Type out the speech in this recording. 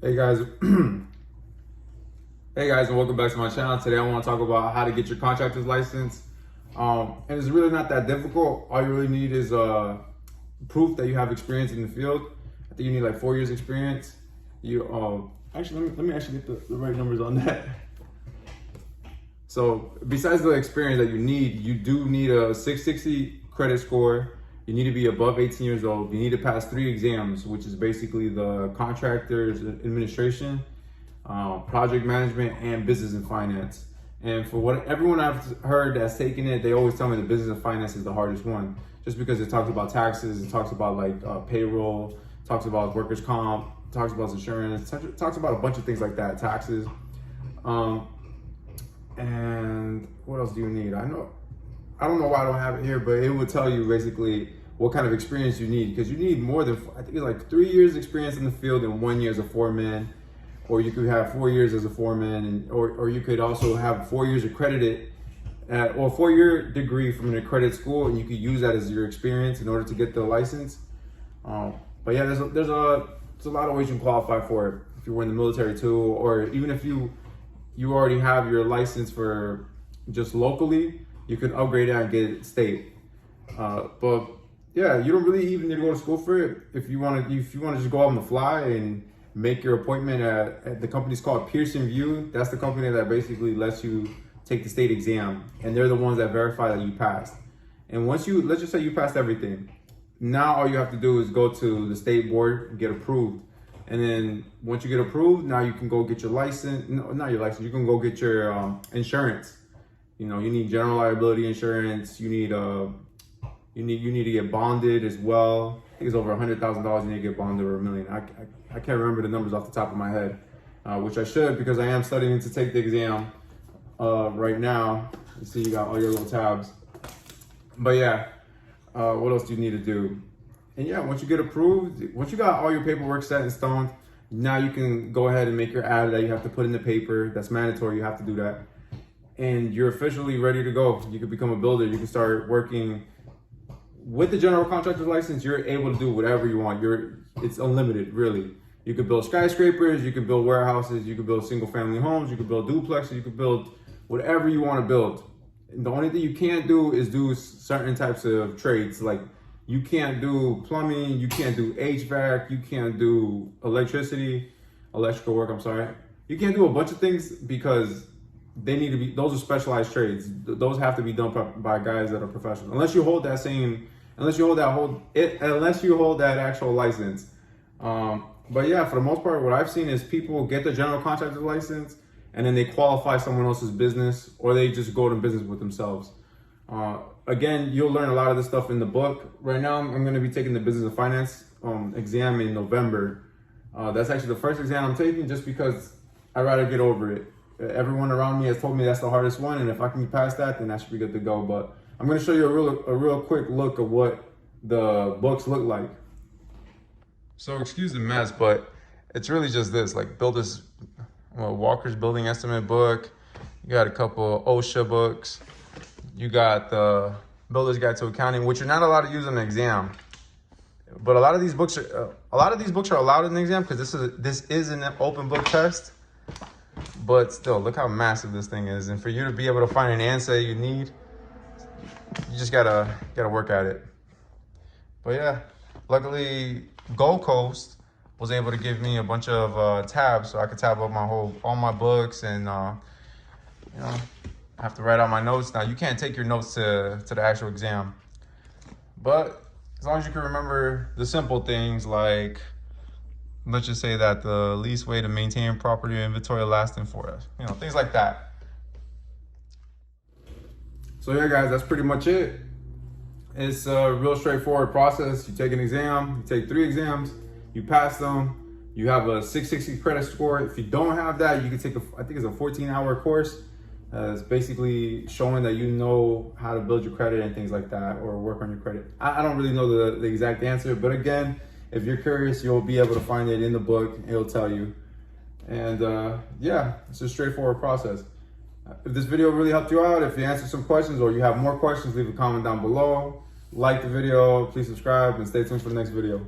Hey guys, hey guys, and welcome back to my channel. Today I want to talk about how to get your contractor's license. And it's really not that difficult. All you really need is proof that you have experience in the field. I think you need like 4 years experience. You actually let me actually get the right numbers on that. So besides the experience that you do need a 660 credit score. You need to be above 18 years old. You need to pass 3 exams, which is basically the Contractors administration, project management, and business and finance. And for what everyone I've heard that's taken it, they always tell me the business and finance is the hardest one, just because it talks about taxes, it talks about like payroll, talks about workers' comp, talks about insurance, talks about a bunch of things like that, taxes. And what else do you need? I don't know why I don't have it here, but it will tell you basically what kind of experience you need, because you need more than, I think it's like 3 years experience in the field and 1 year as a foreman, or you could have 4 years as a foreman, or you could also have 4 years accredited or a 4-year degree from an accredited school, and you could use that as your experience in order to get the license. But yeah, there's a lot of ways you can qualify for it if you were in the military too, or even if you already have your license for just locally, you can upgrade that and get it state. But yeah, you don't really even need to go to school for it. If you want to just go out on the fly and make your appointment at the company's called Pearson View. That's the company that basically lets you take the state exam, and they're the ones that verify that you passed. And once let's just say you passed everything, now all you have to do is go to the state board and get approved. And then once you get approved, now you can go get your license. No, not your license. You can go get your insurance. You know, you need general liability insurance. You need to get bonded as well. I think it's over $100,000 you need to get bonded, or $1 million. I can't remember the numbers off the top of my head, which I should, because I am studying to take the exam right now. You see, you got all your little tabs. But yeah, what else do you need to do? And yeah, once you get approved, once you got all your paperwork set in stone, now you can go ahead and make your ad that you have to put in the paper. That's mandatory. You have to do that. And you're officially ready to go. You can become a builder. You can start working with the general contractor's license. You're able to do whatever you want. It's unlimited, really. You could build skyscrapers, you can build warehouses, you can build single family homes, you can build duplexes, you can build whatever you want to build. And the only thing you can't do is do certain types of trades. Like you can't do plumbing, you can't do HVAC, you can't do electrical work, I'm sorry. You can't do a bunch of things because they need to be, those are specialized trades. Those have to be done by guys that are professional. Unless you hold that actual license. But yeah, for the most part, what I've seen is people get the general contractor's license and then they qualify someone else's business, or they just go to business with themselves. Again, you'll learn a lot of this stuff in the book. Right now, I'm going to be taking the business and finance exam in November. That's actually the first exam I'm taking, just because I'd rather get over it. Everyone around me has told me that's the hardest one, and if I can pass that, then I should be good to go. But I'm going to show you a real quick look of what the books look like. So excuse the mess, but it's really just this, like Walker's Building Estimate book. You got a couple OSHA books. You got the Builder's Guide to Accounting, which you're not allowed to use in an exam. But a lot of these books are allowed in the exam, because this is an open book test. But still, look how massive this thing is. And for you to be able to find an answer you need, you just gotta work at it. But yeah, luckily Gold Coast was able to give me a bunch of tabs, so I could tab up all my books, and I have to write out my notes. Now you can't take your notes to the actual exam, but as long as you can remember the simple things, like let's just say that the least way to maintain property inventory lasting for us, things like that. So yeah, guys, that's pretty much it. It's a real straightforward process. You take an exam, you take 3 exams, you pass them, you have a 660 credit score. If you don't have that, you can take I think it's a 14-hour course. It's basically showing that you know how to build your credit and things like that, or work on your credit. I don't really know the exact answer, but again, if you're curious, you'll be able to find it in the book. It'll tell you. And yeah, it's a straightforward process. If this video really helped you out, if you answered some questions or you have more questions, leave a comment down below. Like the video, please subscribe, and stay tuned for the next video.